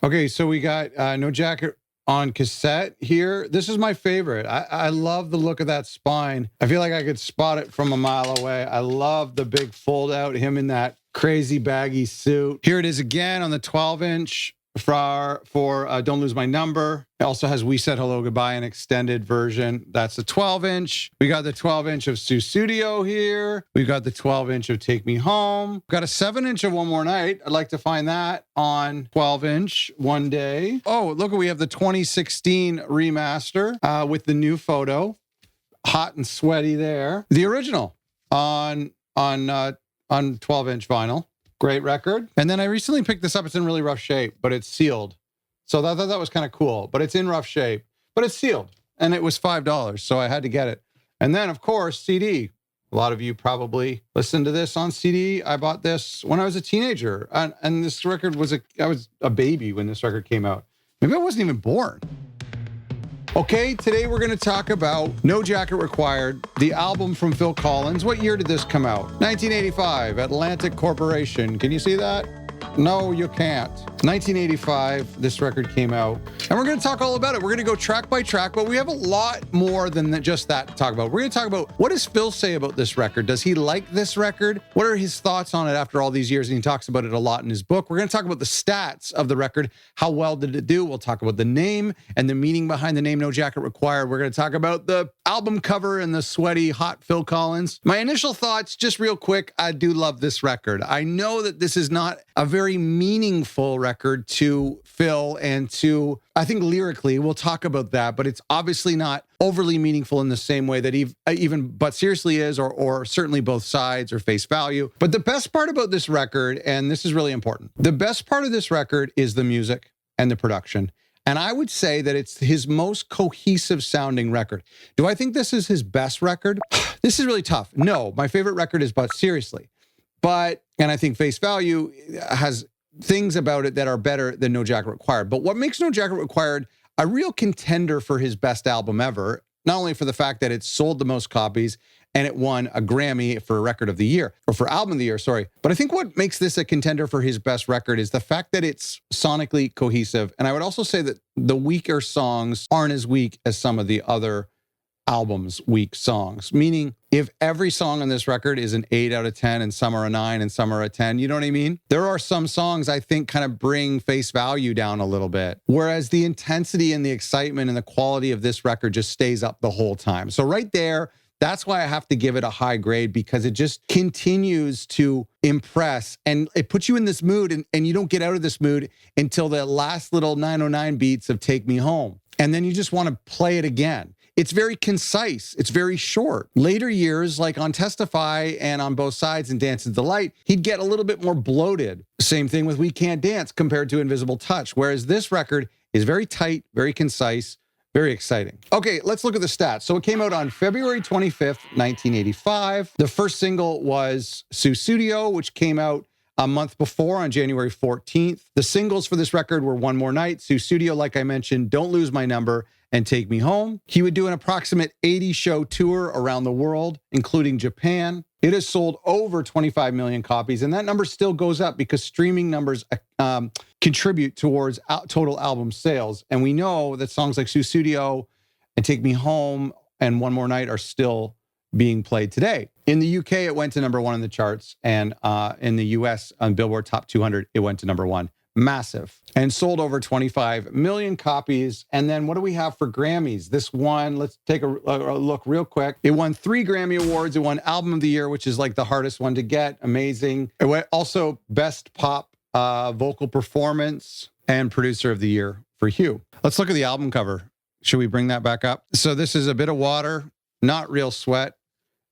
Okay, so we got No Jacket on cassette here. This is my favorite. I love the look of that spine. I feel like I could spot it from a mile away. I love the big fold out, him in that crazy baggy suit. Here it is again on the 12-inch for Don't Lose My Number. It also has We Said Hello Goodbye, an extended version. That's the 12-inch. We got the 12-inch of Sussudio here. We've got the 12-inch of Take Me Home. We've got a 7-inch of One More Night. I'd like to find that on 12-inch one day. Oh, look, we have the 2016 remaster with the new photo. Hot and sweaty there. The original on 12-inch vinyl. Great record. And then I recently picked this up. It's in really rough shape, but it's sealed. So I thought that was kind of cool, but it's in rough shape, but it's sealed. And it was $5, so I had to get it. And then, of course, CD. A lot of you probably listened to this on CD. I bought this when I was a teenager. And this record I was a baby when this record came out. Maybe I wasn't even born. Okay, today we're going to talk about No Jacket Required, the album from Phil Collins. What year did this come out? 1985, Atlantic Corporation. Can you see that? No, you can't. 1985, this record came out. And we're going to talk all about it. We're going to go track by track, but we have a lot more than just that to talk about. We're going to talk about, what does Phil say about this record? Does he like this record? What are his thoughts on it after all these years? And he talks about it a lot in his book. We're going to talk about the stats of the record. How well did it do? We'll talk about the name and the meaning behind the name No Jacket Required. We're going to talk about the album cover and the sweaty, hot Phil Collins. My initial thoughts, just real quick, I do love this record. I know that this is not a very meaningful record to Phil and to, I think lyrically, we'll talk about that, but it's obviously not overly meaningful in the same way that even But Seriously is, or certainly Both Sides or Face Value. But the best part about this record, and this is really important, the best part of this record is the music and the production. And I would say that it's his most cohesive sounding record. Do I think this is his best record? This is really tough. No, my favorite record is But Seriously. And I think Face Value has things about it that are better than No Jacket Required. But what makes No Jacket Required a real contender for his best album ever, not only for the fact that it sold the most copies and it won a Grammy for Record of the Year, or for Album of the Year, sorry. But I think what makes this a contender for his best record is the fact that it's sonically cohesive. And I would also say that the weaker songs aren't as weak as some of the other album's weak songs. Meaning, if every song on this record is an 8 out of 10 and some are a 9 and some are a 10, you know what I mean? There are some songs I think kind of bring Face Value down a little bit, whereas the intensity and the excitement and the quality of this record just stays up the whole time. So right there, that's why I have to give it a high grade, because it just continues to impress and it puts you in this mood, and you don't get out of this mood until the last little 909 beats of Take Me Home. And then you just want to play it again. It's very concise. It's very short. Later years, like on Testify and on Both Sides and Dance and Delight, he'd get a little bit more bloated. Same thing with We Can't Dance compared to Invisible Touch, whereas this record is very tight, very concise, very exciting. Okay, let's look at the stats. So it came out on February 25th, 1985. The first single was Sussudio, which came out a month before on January 14th. The singles for this record were One More Night, Sussudio, like I mentioned, Don't Lose My Number, and Take Me Home. He would do an approximate 80-show tour around the world, including Japan. It has sold over 25 million copies, and that number still goes up because streaming numbers contribute towards total album sales. And we know that songs like Sussudio and Take Me Home and One More Night are still being played today. In the UK, it went to number 1 in the charts, and in the US on Billboard Top 200, it went to number 1. Massive, and sold over 25 million copies. And then what do we have for Grammys? This one, let's take a look real quick. It won 3 Grammy Awards. It won Album of the Year, which is like the hardest one to get. Amazing. It went also Best Pop Vocal Performance and Producer of the Year for Hugh. Let's look at the album cover. Should we bring that back up? So this is a bit of water, not real sweat,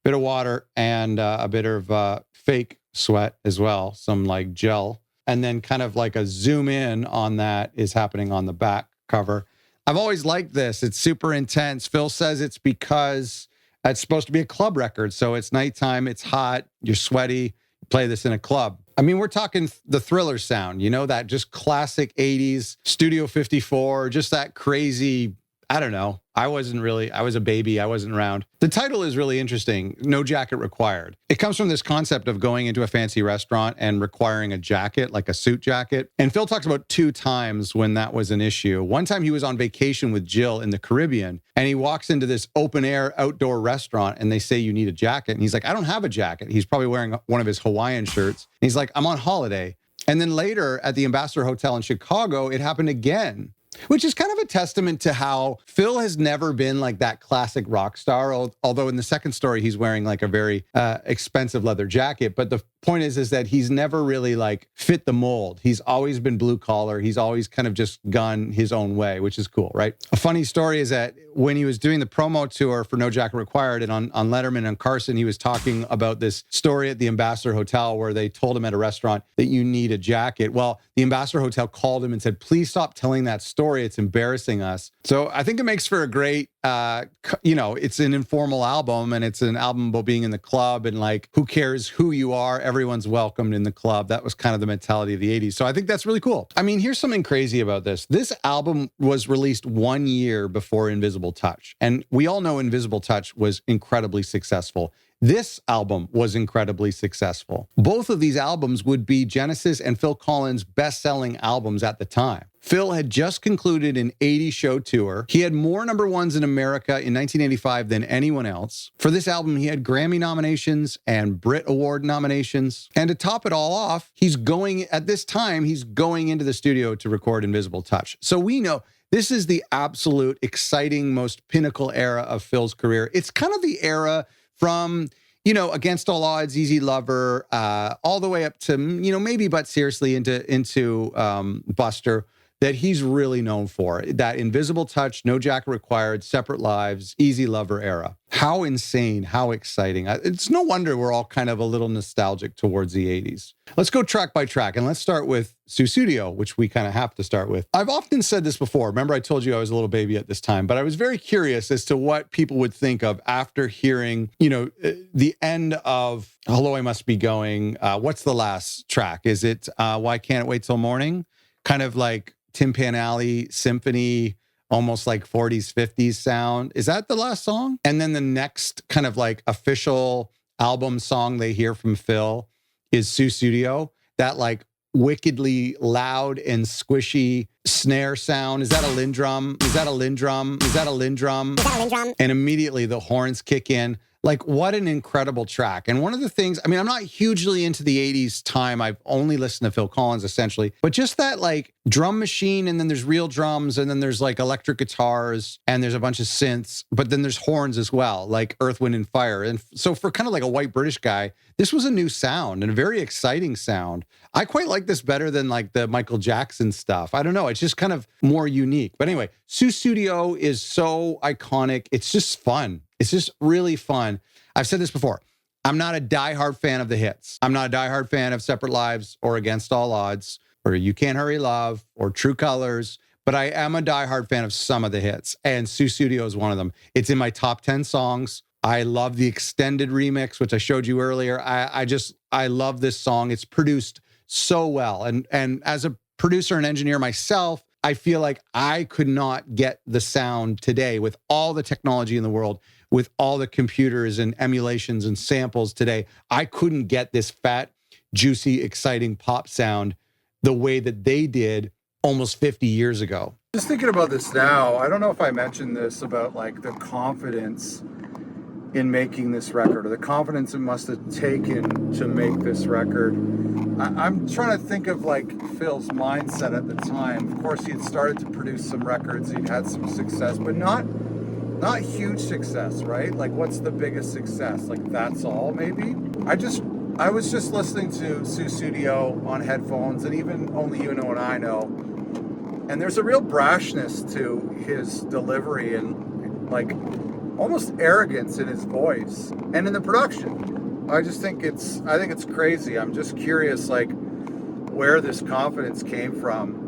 bit of water, and a bit of fake sweat as well, some like gel. And then kind of like a zoom in on that is happening on the back cover. I've always liked this. It's super intense. Phil says it's because it's supposed to be a club record. So it's nighttime, it's hot, you're sweaty, you play this in a club. I mean, we're talking the Thriller sound, you know, that just classic 80s Studio 54, just that crazy I don't know. I was a baby. I wasn't around. The title is really interesting. No jacket required. It comes from this concept of going into a fancy restaurant and requiring a jacket, like a suit jacket. And Phil talks about 2 times when that was an issue. One time he was on vacation with Jill in the Caribbean, and he walks into this open air outdoor restaurant and they say, you need a jacket. And he's like, I don't have a jacket. He's probably wearing one of his Hawaiian shirts. And he's like, I'm on holiday. And then later at the Ambassador Hotel in Chicago, it happened again, which is kind of a testament to how Phil has never been like that classic rock star. Although in the second story, he's wearing like a very expensive leather jacket. But the point is that he's never really like fit the mold. He's always been blue collar. He's always kind of just gone his own way, which is cool, right? A funny story is that when he was doing the promo tour for No Jacket Required, and on Letterman and Carson, he was talking about this story at the Ambassador Hotel where they told him at a restaurant that you need a jacket. Well, the Ambassador Hotel called him and said, please stop telling that story. It's embarrassing us. So I think it makes for a great, it's an informal album, and it's an album about being in the club, and like, who cares who you are? Everyone's welcomed in the club. That was kind of the mentality of the 80s. So I think that's really cool. I mean, here's something crazy about this. This album was released 1 year before Invisible Touch. And we all know Invisible Touch was incredibly successful. This album was incredibly successful. Both of these albums would be Genesis and Phil Collins' best-selling albums at the time. Phil had just concluded an 80-show tour. He had more number ones in America in 1985 than anyone else. For this album, he had Grammy nominations and Brit Award nominations. And to top it all off, he's going into the studio to record Invisible Touch. So we know this is the absolute exciting, most pinnacle era of Phil's career. It's kind of the era from, Against All Odds, Easy Lover, all the way up to, maybe But Seriously into Buster, that he's really known for. That Invisible Touch, No Jacket Required, Separate Lives, Easy Lover era. How insane, how exciting. It's no wonder we're all kind of a little nostalgic towards the 80s. Let's go track by track, and let's start with Sussudio, which we kind of have to start with. I've often said this before. Remember, I told you I was a little baby at this time, but I was very curious as to what people would think of after hearing, the end of Hello, I Must Be Going. What's the last track? Is it Why Can't It Wait Till Morning? Kind of like Tim Panelli symphony, almost like 40s, 50s sound. Is that the last song? And then the next kind of like official album song they hear from Phil is Sussudio, that like wickedly loud and squishy snare sound. Is that a Lindrum? Is that a Lindrum? Is that a Lindrum? Is that a Lindrum? And immediately the horns kick in. Like, what an incredible track. And one of the things, I'm not hugely into the 80s time. I've only listened to Phil Collins, essentially. But just that, like, drum machine, and then there's real drums, and then there's, like, electric guitars, and there's a bunch of synths, but then there's horns as well, like Earth, Wind, and Fire. And so for kind of like a white British guy, this was a new sound and a very exciting sound. I quite like this better than, like, the Michael Jackson stuff. I don't know. It's just kind of more unique. But anyway, Sussudio is so iconic. It's just fun. It's just really fun. I've said this before. I'm not a diehard fan of the hits. I'm not a diehard fan of Separate Lives or Against All Odds or You Can't Hurry Love or True Colors, but I am a diehard fan of some of the hits, and Sussudio is one of them. It's in my top 10 songs. I love the extended remix, which I showed you earlier. I love this song. It's produced so well. And as a producer and engineer myself, I feel like I could not get the sound today with all the technology in the world, with all the computers and emulations and samples today. I couldn't get this fat, juicy, exciting pop sound the way that they did almost 50 years ago. Just thinking about this now, I don't know if I mentioned this about like the confidence in making this record, or the confidence it must have taken to make this record. I'm trying to think of like Phil's mindset at the time. Of course, he had started to produce some records, he'd had some success, but not huge success, right? Like, what's the biggest success? Like, That's All, maybe? I was just listening to Sussudio on headphones, and even Only You Know and I Know, and there's a real brashness to his delivery and like almost arrogance in his voice and in the production. I think it's crazy. I'm just curious, like, where this confidence came from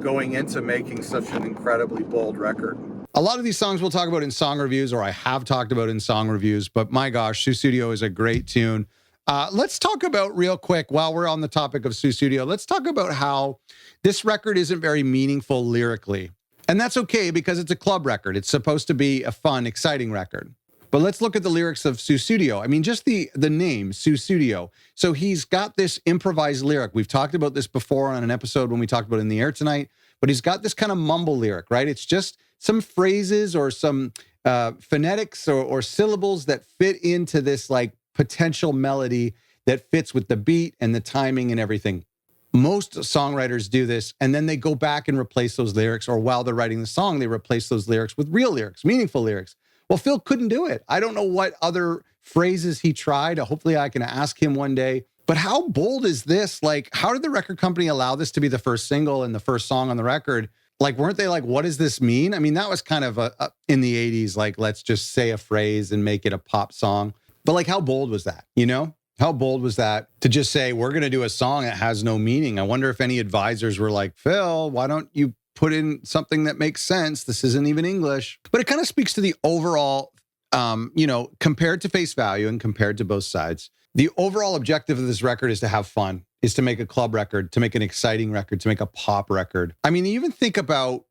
going into making such an incredibly bold record. A lot of these songs we'll talk about in song reviews, or I have talked about in song reviews, but my gosh, Sussudio is a great tune. Let's talk about real quick, while we're on the topic of Sussudio, let's talk about how this record isn't very meaningful lyrically. And that's okay because it's a club record. It's supposed to be a fun, exciting record. But let's look at the lyrics of Sussudio. I mean, just the name, Sussudio. So he's got this improvised lyric. We've talked about this before on an episode when we talked about In the Air Tonight, but he's got this kind of mumble lyric, right? It's just some phrases or some phonetics or syllables that fit into this like potential melody that fits with the beat and the timing and everything. Most songwriters do this, and then they go back and replace those lyrics, or while they're writing the song, they replace those lyrics with real lyrics, meaningful lyrics. Well, Phil couldn't do it. I don't know what other phrases he tried. Hopefully I can ask him one day. But how bold is this? Like, how did the record company allow this to be the first single and the first song on the record? Like, weren't they like, what does this mean? I mean, that was kind of in the 80s, like, let's just say a phrase and make it a pop song. But like, how bold was that, you know? How bold was that to just say, we're going to do a song that has no meaning? I wonder if any advisors were like, Phil, why don't you put in something that makes sense? This isn't even English. But it kind of speaks to the overall, compared to Face Value and compared to both sides, the overall objective of this record is to have fun, is to make a club record, to make an exciting record, to make a pop record. I mean, even think about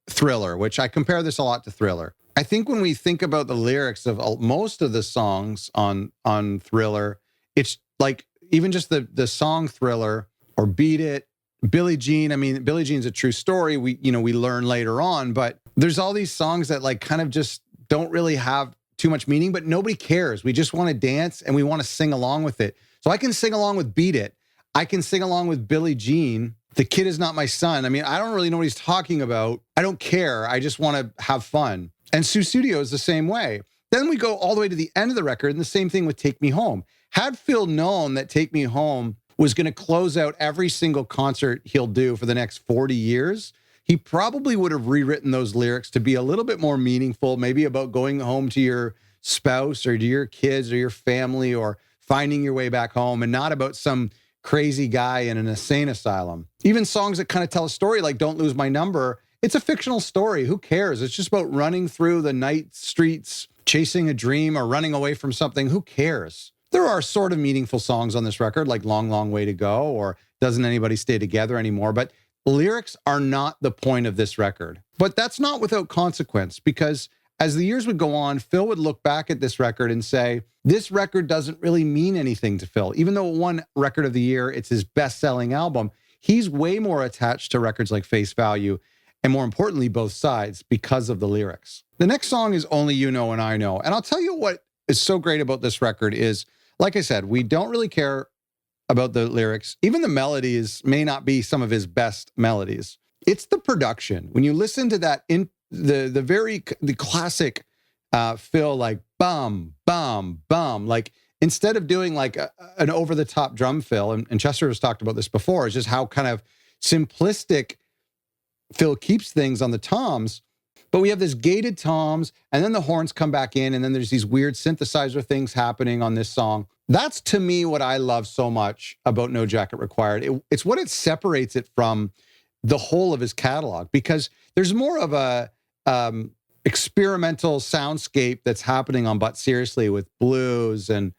Thriller, which I compare this a lot to Thriller. I think when we think about the lyrics of most of the songs on Thriller, it's like even just the song Thriller or Beat It, Billie Jean. I mean, Billie Jean's a true story. We learn later on, but there's all these songs that like kind of just don't really have too much meaning, but nobody cares. We just want to dance and we want to sing along with it. So I can sing along with Beat It. I can sing along with Billie Jean. The Kid Is Not My Son. I mean, I don't really know what he's talking about. I don't care. I just want to have fun. And Sussudio is the same way. Then we go all the way to the end of the record, and the same thing with Take Me Home. Had Phil known that Take Me Home was going to close out every single concert he'll do for the next 40 years, he probably would have rewritten those lyrics to be a little bit more meaningful, maybe about going home to your spouse or to your kids or your family or finding your way back home, and not about some crazy guy in an insane asylum. Even songs that kind of tell a story like Don't Lose My Number, it's a fictional story. Who cares? It's just about running through the night streets, chasing a dream or running away from something. Who cares? There are sort of meaningful songs on this record, like Long, Long Way to Go or Doesn't Anybody Stay Together Anymore, but lyrics are not the point of this record. But that's not without consequence, because as the years would go on, Phil would look back at this record and say, this record doesn't really mean anything to Phil. Even though it won Record of the Year, it's his best-selling album, he's way more attached to records like Face Value, and more importantly, Both Sides, because of the lyrics. The next song is Only You Know and I Know. And I'll tell you what is so great about this record is, like I said, we don't really care about the lyrics. Even the melodies may not be some of his best melodies. It's the production. When you listen to that in the classic Phil, like bum, bum, bum, like instead of doing like an over-the-top drum fill, and Chester has talked about this before, it's just how kind of simplistic Phil keeps things on the toms. But we have this gated toms, and then the horns come back in, and then there's these weird synthesizer things happening on this song. That's, to me, what I love so much about No Jacket Required. It's what it separates it from the whole of his catalog, because there's more of a experimental soundscape that's happening on But Seriously, with blues and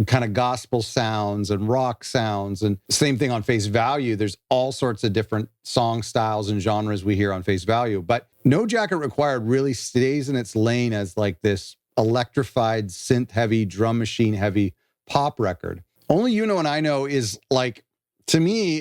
kind of gospel sounds and rock sounds, and same thing on Face Value. There's all sorts of different song styles and genres we hear on Face Value, but No Jacket Required really stays in its lane as like this electrified, synth heavy, drum machine heavy pop record. Only You Know and I Know is like, to me,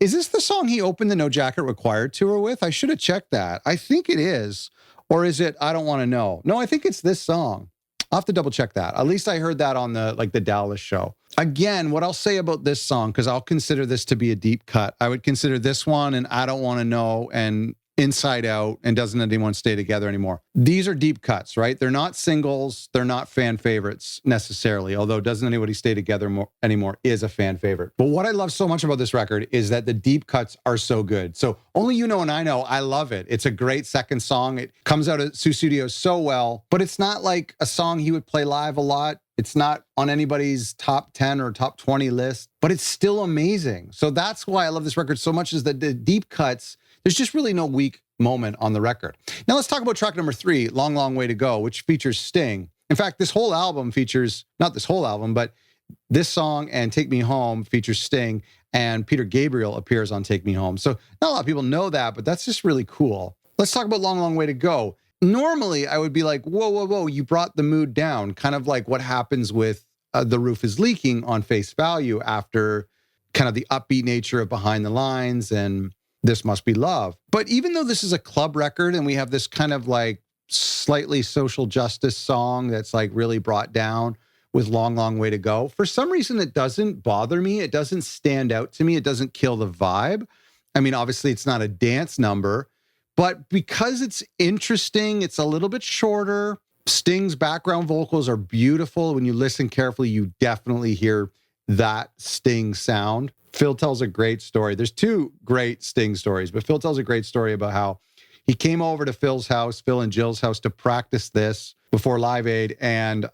is this the song he opened the No Jacket Required tour with? I should have checked that. I think it is. Or is it I Don't Want to Know? No, I think it's this song. I'll have to double check that. At least I heard that on the Dallas show. Again, what I'll say about this song, because I'll consider this to be a deep cut, I would consider this one and I Don't Want to Know and Inside Out and Doesn't Anyone Stay Together Anymore. These are deep cuts, right? They're not singles. They're not fan favorites necessarily, although Doesn't Anybody Stay Together Anymore is a fan favorite. But what I love so much about this record is that the deep cuts are so good. So Only You Know and I Know, I love it. It's a great second song. It comes out of Sussudio so well, but it's not like a song he would play live a lot. It's not on anybody's top 10 or top 20 list, but it's still amazing. So that's why I love this record so much, is that the deep cuts, there's just really no weak moment on the record. Now let's talk about track number 3, Long, Long Way to Go, which features Sting. In fact, this whole album features, not this whole album, but this song and Take Me Home features Sting, and Peter Gabriel appears on Take Me Home. So not a lot of people know that, but that's just really cool. let's talk about Long, Long Way to Go. Normally, I would be like, whoa, whoa, whoa, you brought the mood down. Kind of like what happens with The Roof is Leaking on face value after kind of the upbeat nature of Behind the Lines and This Must Be Love. But even though this is a club record and we have this kind of like slightly social justice song that's like really brought down with Long, Long Way to Go, for some reason it doesn't bother me. It doesn't stand out to me. It doesn't kill the vibe. I mean, obviously it's not a dance number, but because it's interesting, it's a little bit shorter. Sting's background vocals are beautiful. When you listen carefully, you definitely hear that Sting sound. Phil tells a great story. There's two great Sting stories, but Phil tells a great story about how he came over to Phil's house, Phil and Jill's house, to practice this before Live Aid. And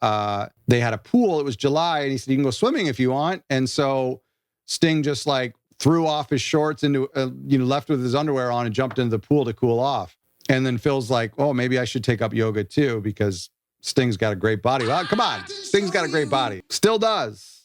they had a pool. It was July. And he said, you can go swimming if you want. And so Sting just like threw off his shorts into, left with his underwear on and jumped into the pool to cool off. And then Phil's like, oh, maybe I should take up yoga too, because Sting's got a great body. Well, come on. Sting's got a great body. Still does.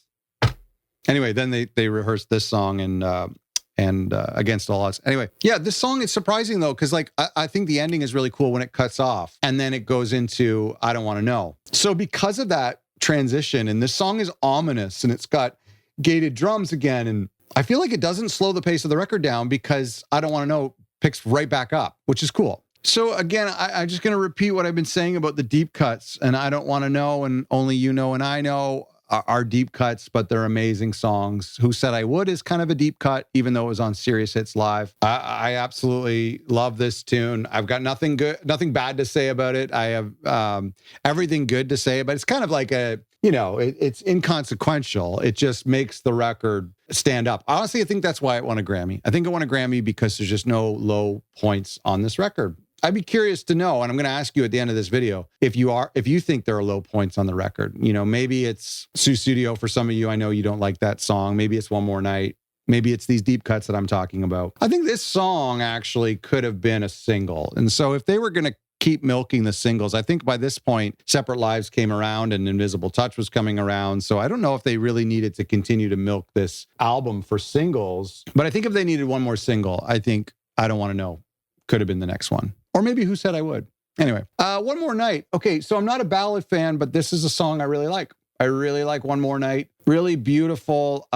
Anyway, then they rehearsed this song and Against All Odds. Anyway, yeah, this song is surprising though, because like I think the ending is really cool when it cuts off and then it goes into I Don't Want to Know. So because of that transition, and this song is ominous and it's got gated drums again, and I feel like it doesn't slow the pace of the record down because I Don't Want to Know picks right back up, which is cool. So again, I'm just going to repeat what I've been saying about the deep cuts, and I Don't Want to Know and Only You Know and I Know are deep cuts, but they're amazing songs. Who Said I Would is kind of a deep cut, even though it was on Sirius Hits Live. I absolutely love this tune. I've got nothing bad to say about it. I have everything good to say, but it's kind of like it's inconsequential. It just makes the record stand up. Honestly, I think that's why it won a Grammy. I think it won a Grammy because there's just no low points on this record. I'd be curious to know, and I'm going to ask you at the end of this video, if you think there are low points on the record. Maybe it's Sussudio for some of you. I know you don't like that song. Maybe it's One More Night. Maybe it's these deep cuts that I'm talking about. I think this song actually could have been a single. And so if they were going to keep milking the singles, I think by this point, Separate Lives came around and Invisible Touch was coming around. So I don't know if they really needed to continue to milk this album for singles. But I think if they needed one more single, I think I Don't Want to Know could have been the next one. Or maybe Who Said I Would? Anyway, One More Night. Okay, so I'm not a ballad fan, but this is a song I really like. I really like One More Night. Really beautiful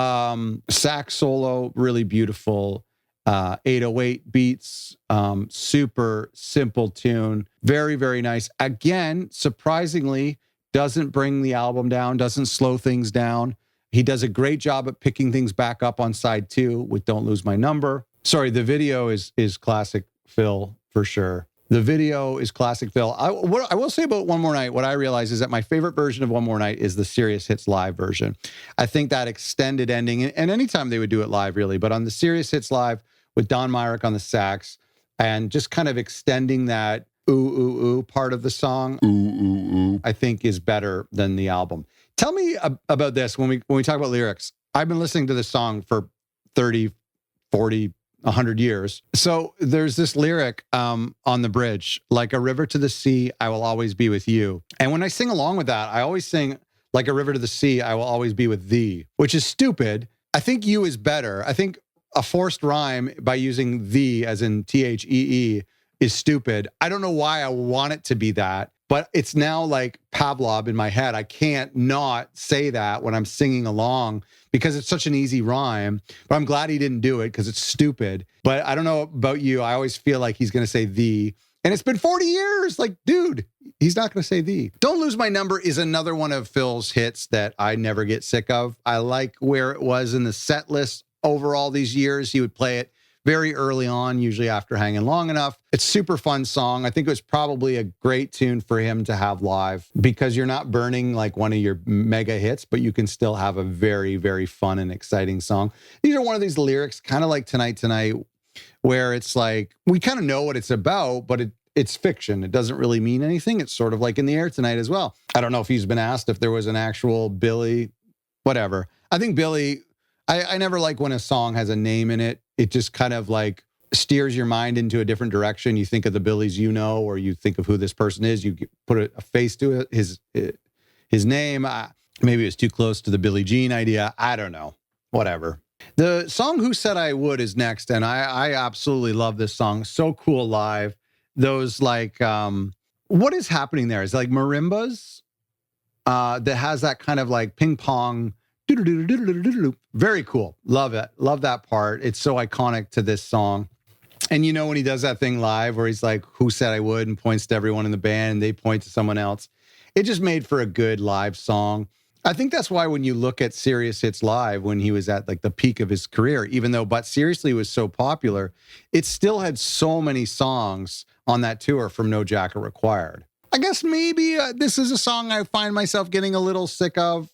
sax solo, really beautiful 808 beats, super simple tune. Very, very nice. Again, surprisingly, doesn't bring the album down, doesn't slow things down. He does a great job at picking things back up on side 2 with Don't Lose My Number. Sorry, the video is classic Phil for sure. The video is classic Phil. What I will say about One More Night, what I realize is that my favorite version of One More Night is the Sirius Hits Live version. I think that extended ending, and anytime they would do it live really, but on the Sirius Hits Live with Don Myrick on the sax and just kind of extending that ooh, ooh, ooh part of the song, ooh, ooh, ooh, I think is better than the album. Tell me about this when we talk about lyrics. I've been listening to this song for 30, 40, 100 years. So there's this lyric on the bridge, like a river to the sea, I will always be with you. And when I sing along with that, I always sing like a river to the sea, I will always be with thee, which is stupid. I think you is better. I think a forced rhyme by using thee as in Thee is stupid. I don't know why I want it to be that, but it's now like Pavlov in my head. I can't not say that when I'm singing along because it's such an easy rhyme, but I'm glad he didn't do it because it's stupid. But I don't know about you. I always feel like he's going to say thee. And it's been 40 years. Like, dude, he's not going to say thee. Don't Lose My Number is another one of Phil's hits that I never get sick of. I like where it was in the set list over all these years. He would play it very early on, usually after Hanging Long Enough. It's a super fun song. I think it was probably a great tune for him to have live because you're not burning like one of your mega hits, but you can still have a very, very fun and exciting song. These are one of these lyrics, kind of like Tonight Tonight, where it's like, we kind of know what it's about, but it's fiction. It doesn't really mean anything. It's sort of like In the Air Tonight as well. I don't know if he's been asked if there was an actual Billy, whatever. I think Billy, I never like when a song has a name in it. It just kind of like steers your mind into a different direction. You think of the Billies you know, or you think of who this person is. You put a face to it, his name. Maybe it's too close to the Billie Jean idea. I don't know. Whatever. The song Who Said I Would is next, and I absolutely love this song. So cool live. those like, what is happening there? Is it like marimbas that has that kind of like ping pong. Very cool. Love it. Love that part. It's so iconic to this song. And you know, when he does that thing live where he's like, who said I would, and points to everyone in the band and they point to someone else. It just made for a good live song. I think that's why when you look at Serious Hits Live, when he was at like the peak of his career, even though But Seriously was so popular, it still had so many songs on that tour from No Jacket Required. I guess maybe this is a song I find myself getting a little sick of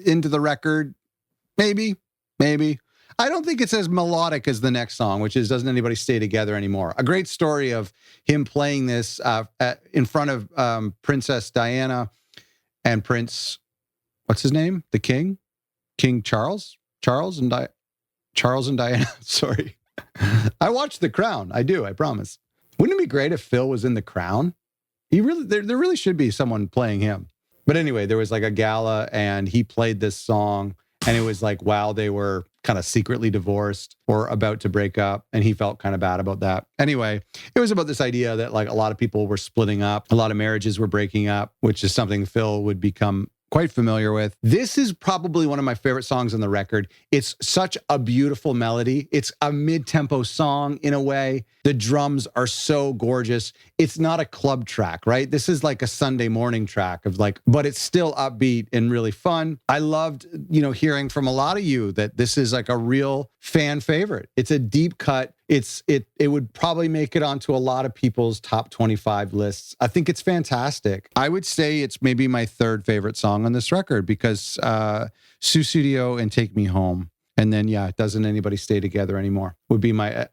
into the record. Maybe. I don't think it's as melodic as the next song, which is Doesn't Anybody Stay Together Anymore. A great story of him playing this in front of Princess Diana and Prince, what's his name? The King? King Charles? Charles and Diana. Sorry. I watched The Crown. I do, I promise. Wouldn't it be great if Phil was in The Crown? There really should be someone playing him. But anyway, there was like a gala and he played this song and it was like, wow, they were kind of secretly divorced or about to break up. And he felt kind of bad about that. Anyway, it was about this idea that like a lot of people were splitting up. A lot of marriages were breaking up, which is something Phil would become quite familiar with. This is probably one of my favorite songs on the record. It's such a beautiful melody. It's a mid-tempo song in a way. The drums are so gorgeous. It's not a club track, right? This is like a Sunday morning track of like, but it's still upbeat and really fun. I loved, hearing from a lot of you that this is like a real fan favorite. It's a deep cut. It would probably make it onto a lot of people's top 25 lists. I think it's fantastic. I would say it's maybe my third favorite song on this record because Sussudio and Take Me Home. And then, Doesn't Anybody Stay Together Anymore would be my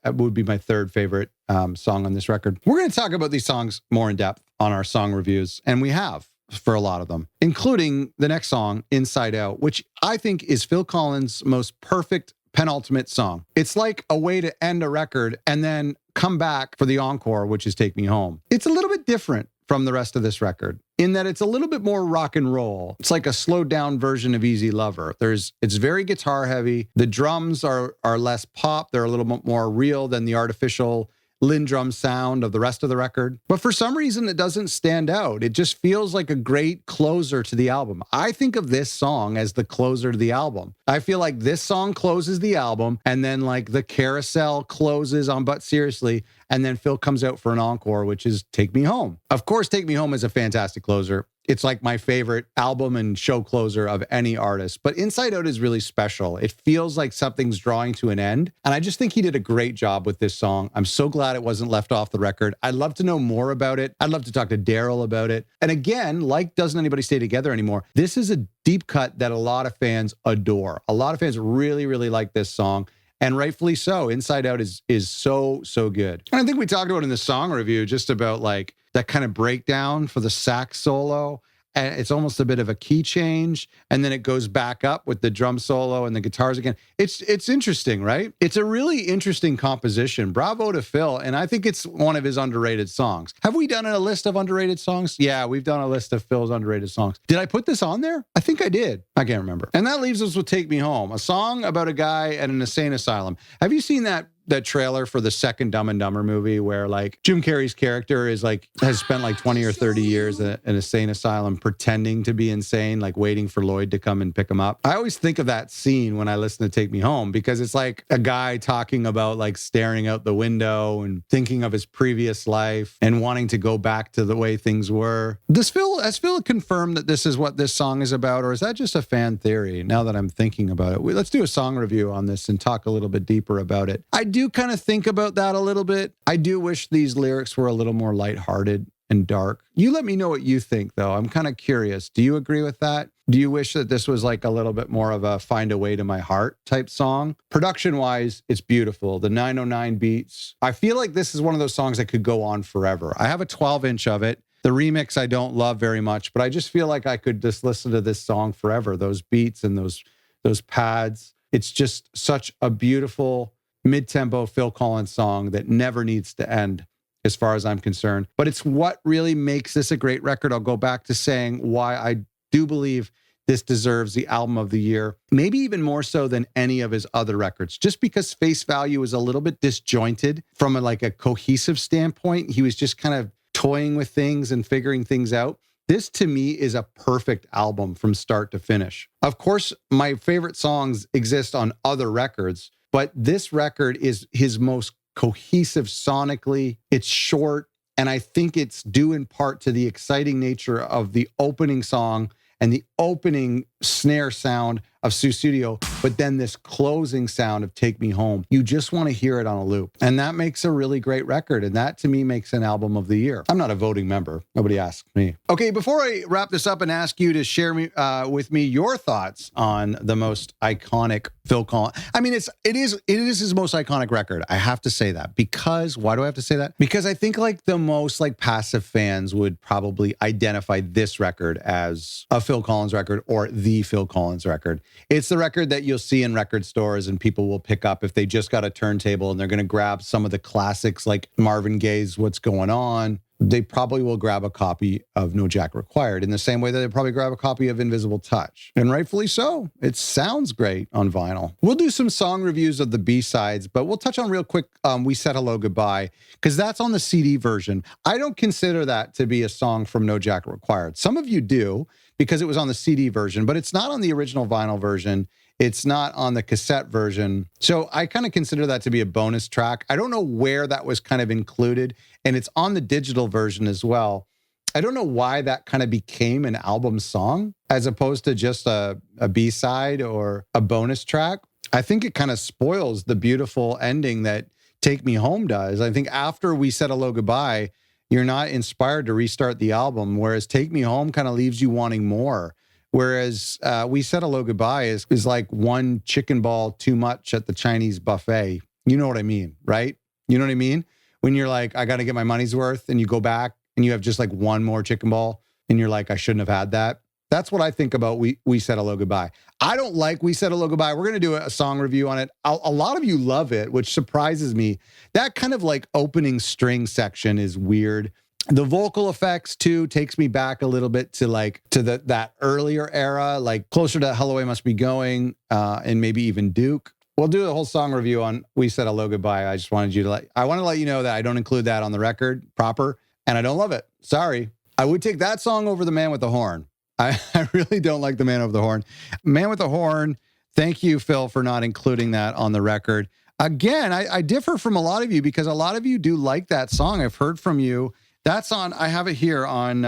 third favorite song on this record. We're going to talk about these songs more in depth on our song reviews, and we have for a lot of them, including the next song, Inside Out, which I think is Phil Collins' most perfect penultimate song. It's like a way to end a record and then come back for the encore, which is Take Me Home. It's a little bit different from the rest of this record in that it's a little bit more rock and roll. It's like a slowed down version of Easy Lover. It's very guitar heavy. The drums are less pop. They're a little bit more real than the artificial Lindrum sound of the rest of the record. But for some reason, it doesn't stand out. It just feels like a great closer to the album. I think of this song as the closer to the album. I feel like this song closes the album, and then like the carousel closes on But Seriously, and then Phil comes out for an encore, which is Take Me Home. Of course, Take Me Home is a fantastic closer. It's like my favorite album and show closer of any artist. But Inside Out is really special. It feels like something's drawing to an end. And I just think he did a great job with this song. I'm so glad it wasn't left off the record. I'd love to know more about it. I'd love to talk to Daryl about it. And again, like Doesn't Anybody Stay Together Anymore, this is a deep cut that a lot of fans adore. A lot of fans really, really like this song. And rightfully so. Inside Out is so, so good. And I think we talked about in the song review just about like that kind of breakdown for the sax solo. And it's almost a bit of a key change. And then it goes back up with the drum solo and the guitars again. It's interesting, right? It's a really interesting composition. Bravo to Phil. And I think it's one of his underrated songs. Have we done a list of underrated songs? Yeah, we've done a list of Phil's underrated songs. Did I put this on there? I think I did. I can't remember. And that leaves us with Take Me Home, a song about a guy at an insane asylum. Have you seen that trailer for the second Dumb and Dumber movie where like Jim Carrey's character is like has spent like 20 or 30 years in an insane asylum pretending to be insane, like waiting for Lloyd to come and pick him up? I always think of that scene when I listen to Take Me Home because it's like a guy talking about like staring out the window and thinking of his previous life and wanting to go back to the way things were. Has Phil confirmed that this is what this song is about, or is that just a fan theory now that I'm thinking about it? Let's do a song review on this and talk a little bit deeper about it. I do kind of think about that a little bit. I do wish these lyrics were a little more lighthearted and dark. You let me know what you think, though. I'm kind of curious. Do you agree with that? Do you wish that this was like a little bit more of a Find a Way to My Heart type song? Production-wise, it's beautiful. The 909 beats. I feel like this is one of those songs that could go on forever. I have a 12-inch of it. The remix I don't love very much, but I just feel like I could just listen to this song forever. Those beats and those pads. It's just such a beautiful mid-tempo Phil Collins song that never needs to end as far as I'm concerned. But it's what really makes this a great record. I'll go back to saying why I do believe this deserves the album of the year, maybe even more so than any of his other records, just because Face Value is a little bit disjointed from a cohesive standpoint. He was just kind of toying with things and figuring things out. This, to me, is a perfect album from start to finish. Of course, my favorite songs exist on other records, but this record is his most cohesive sonically. It's short, and I think it's due in part to the exciting nature of the opening song and the opening snare sound of Sussudio, but then this closing sound of Take Me Home. You just want to hear it on a loop. And that makes a really great record. And that, to me, makes an album of the year. I'm not a voting member. Nobody asked me. Okay, before I wrap this up and ask you to share with me your thoughts on the most iconic Phil Collins. I mean, it is his most iconic record. I have to say that. Because, why do I have to say that? Because I think the most passive fans would probably identify this record as a Phil Collins record or the Phil Collins record. It's the record that you'll see in record stores and people will pick up if they just got a turntable and they're going to grab some of the classics like Marvin Gaye's What's Going On. They probably will grab a copy of No Jacket Required in the same way that they probably grab a copy of Invisible Touch. And rightfully so. It sounds great on vinyl. We'll do some song reviews of the B-sides, but we'll touch on real quick We Said Hello Goodbye, because that's on the CD version. I don't consider that to be a song from No Jacket Required. Some of you do, because it was on the CD version, but it's not on the original vinyl version. It's not on the cassette version. So I kind of consider that to be a bonus track. I don't know where that was kind of included, and it's on the digital version as well. I don't know why that kind of became an album song as opposed to just a B-side or a bonus track. I think it kind of spoils the beautiful ending that Take Me Home does. I think after We Said Hello Goodbye, you're not inspired to restart the album, whereas Take Me Home kind of leaves you wanting more. Whereas We Said Hello Goodbye is like one chicken ball too much at the Chinese buffet. You know what I mean, right? You know what I mean? When you're like, I got to get my money's worth, and you go back and you have just one more chicken ball and you're like, I shouldn't have had that. That's what I think about We Said Hello Goodbye. I don't like We Said Hello Goodbye. We're going to do a song review on it. A lot of you love it, which surprises me. That kind of opening string section is weird. The vocal effects too takes me back a little bit to that earlier era, closer to Hello I Must Be Going, and maybe even Duke. We'll do a whole song review on We Said Hello Goodbye. I just wanted you to I want to let you know that I don't include that on the record proper, and I don't love it. Sorry. I would take that song over The Man with the Horn. I really don't like The Man with the Horn. Man with the Horn, thank you, Phil, for not including that on the record. Again, I differ from a lot of you because a lot of you do like that song. I've heard from you. That's on, I have it here on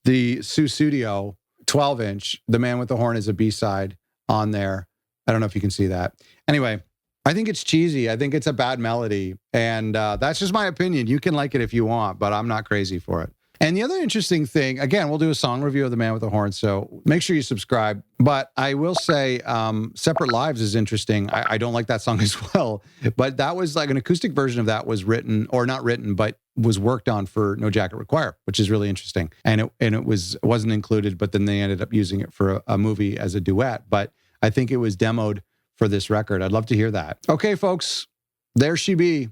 the Sussudio 12-inch. The Man with the Horn is a B-side on there. I don't know if you can see that. Anyway, I think it's cheesy. I think it's a bad melody. And that's just my opinion. You can like it if you want, but I'm not crazy for it. And the other interesting thing, again, we'll do a song review of The Man with the Horn, so make sure you subscribe. But I will say Separate Lives is interesting. I don't like that song as well. But that was an acoustic version of that was written, or not written, but was worked on for No Jacket Required, which is really interesting. And it wasn't included, but then they ended up using it for a movie as a duet. But I think it was demoed for this record. I'd love to hear that. Okay, folks, there she be.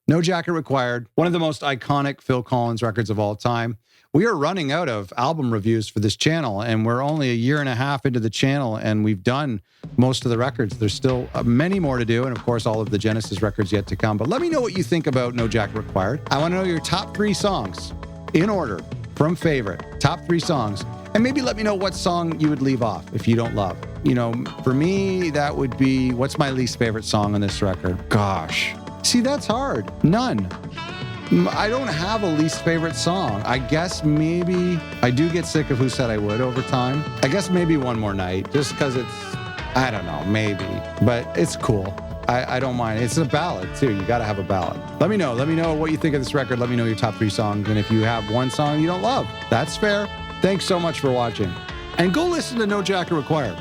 No Jacket Required, one of the most iconic Phil Collins records of all time. We are running out of album reviews for this channel, and we're only a year and a half into the channel, and we've done most of the records. There's still many more to do, and of course, all of the Genesis records yet to come. But let me know what you think about No Jacket Required. I want to know your top 3 songs in order from favorite, top 3 songs. And maybe let me know what song you would leave off if you don't love. For me, that would be, what's my least favorite song on this record? Gosh. See, that's hard. None. I don't have a least favorite song. I guess maybe I do get sick of Who Said I Would over time. I guess maybe One More Night, just because it's, I don't know, maybe. But it's cool. I don't mind. It's a ballad, too. You got to have a ballad. Let me know. Let me know what you think of this record. Let me know your top 3 songs. And if you have one song you don't love, that's fair. Thanks so much for watching. And go listen to No Jacket Required.